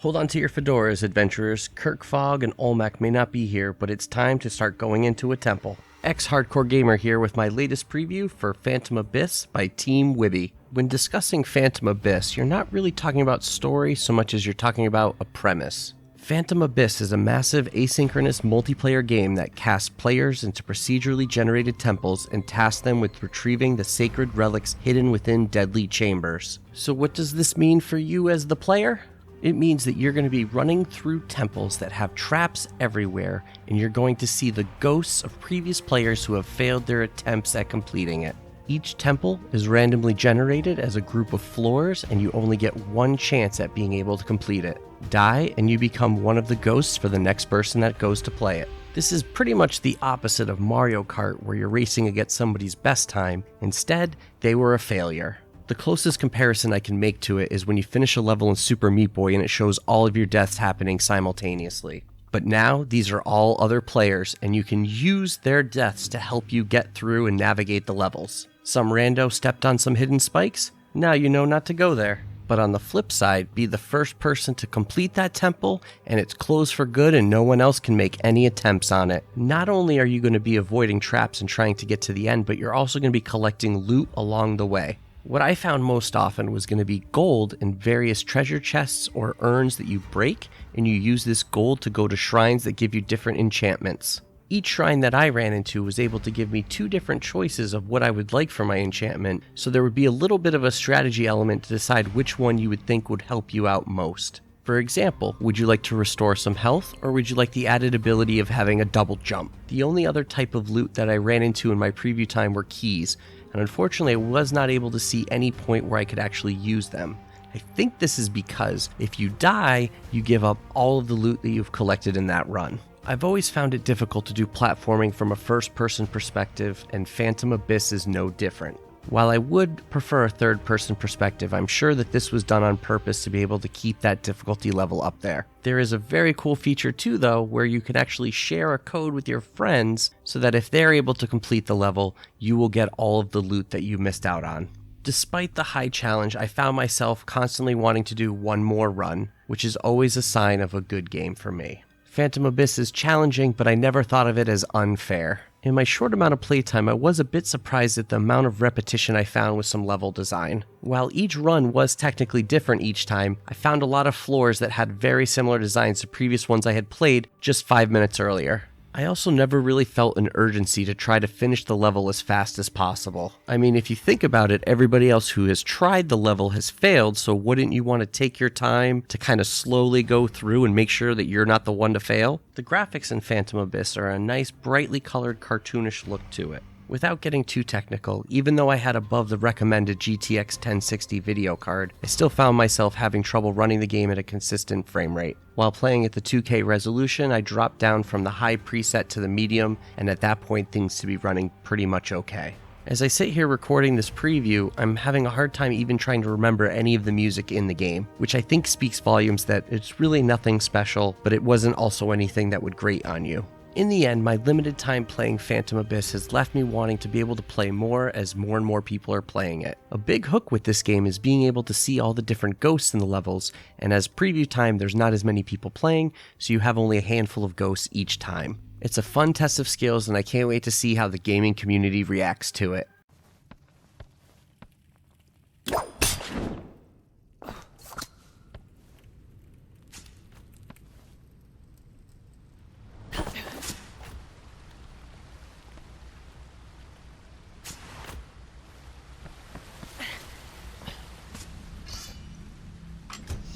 Hold on to your fedoras, adventurers. Kirkfog and Olmec may not be here, but it's time to start going into a temple. Exhardcore Gamer here with my latest preview for Phantom Abyss by Team WIBY. When discussing Phantom Abyss, you're not really talking about story so much as you're talking about a premise. Phantom Abyss is a massive asynchronous multiplayer game that casts players into procedurally generated temples and tasks them with retrieving the sacred relics hidden within deadly chambers. So what does this mean for you as the player? It means that you're going to be running through temples that have traps everywhere, and you're going to see the ghosts of previous players who have failed their attempts at completing it. Each temple is randomly generated as a group of floors, and you only get one chance at being able to complete it. Die, and you become one of the ghosts for the next person that goes to play it. This is pretty much the opposite of Mario Kart, where you're racing against somebody's best time. Instead, they were a failure. The closest comparison I can make to it is when you finish a level in Super Meat Boy and it shows all of your deaths happening simultaneously. But now, these are all other players, and you can use their deaths to help you get through and navigate the levels. Some rando stepped on some hidden spikes? Now you know not to go there. But on the flip side, be the first person to complete that temple, and it's closed for good and no one else can make any attempts on it. Not only are you going to be avoiding traps and trying to get to the end, but you're also going to be collecting loot along the way. What I found most often was going to be gold in various treasure chests or urns that you break, and you use this gold to go to shrines that give you different enchantments. Each shrine that I ran into was able to give me two different choices of what I would like for my enchantment, so there would be a little bit of a strategy element to decide which one you would think would help you out most. For example, would you like to restore some health, or would you like the added ability of having a double jump? The only other type of loot that I ran into in my preview time were keys, and unfortunately I was not able to see any point where I could actually use them. I think this is because if you die, you give up all of the loot that you've collected in that run. I've always found it difficult to do platforming from a first-person perspective, and Phantom Abyss is no different. While I would prefer a third-person perspective, I'm sure that this was done on purpose to be able to keep that difficulty level up there. There is a very cool feature too, though, where you can actually share a code with your friends so that if they're able to complete the level, you will get all of the loot that you missed out on. Despite the high challenge, I found myself constantly wanting to do one more run, which is always a sign of a good game for me. Phantom Abyss is challenging, but I never thought of it as unfair. In my short amount of playtime, I was a bit surprised at the amount of repetition I found with some level design. While each run was technically different each time, I found a lot of floors that had very similar designs to previous ones I had played just 5 minutes earlier. I also never really felt an urgency to try to finish the level as fast as possible. I mean, if you think about it, everybody else who has tried the level has failed, so wouldn't you want to take your time to kind of slowly go through and make sure that you're not the one to fail? The graphics in Phantom Abyss are a nice, brightly colored, cartoonish look to it. Without getting too technical, even though I had above the recommended GTX 1060 video card, I still found myself having trouble running the game at a consistent frame rate. While playing at the 2K resolution, I dropped down from the high preset to the medium, and at that point things to be running pretty much okay. As I sit here recording this preview, I'm having a hard time even trying to remember any of the music in the game, which I think speaks volumes that it's really nothing special, but it wasn't also anything that would grate on you. In the end, my limited time playing Phantom Abyss has left me wanting to be able to play more as more and more people are playing it. A big hook with this game is being able to see all the different ghosts in the levels, and as preview time there's not as many people playing, so you have only a handful of ghosts each time. It's a fun test of skills, and I can't wait to see how the gaming community reacts to it.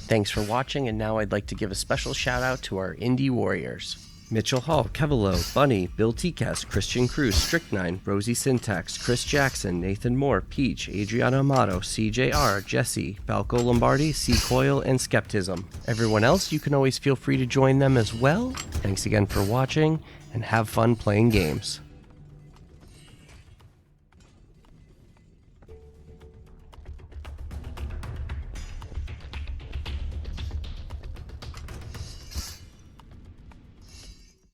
Thanks for watching, and now I'd like to give a special shout out to our indie warriors. Mitchell Hall, Kevilo, Bunny, Bill Tcast, Christian Cruz, Strict9, Rosie Syntax, Chris Jackson, Nathan Moore, Peach, Adriana Amato, CJR, Jesse, Balco Lombardi, C Coil, and Skeptism. Everyone else, you can always feel free to join them as well. Thanks again for watching, and have fun playing games.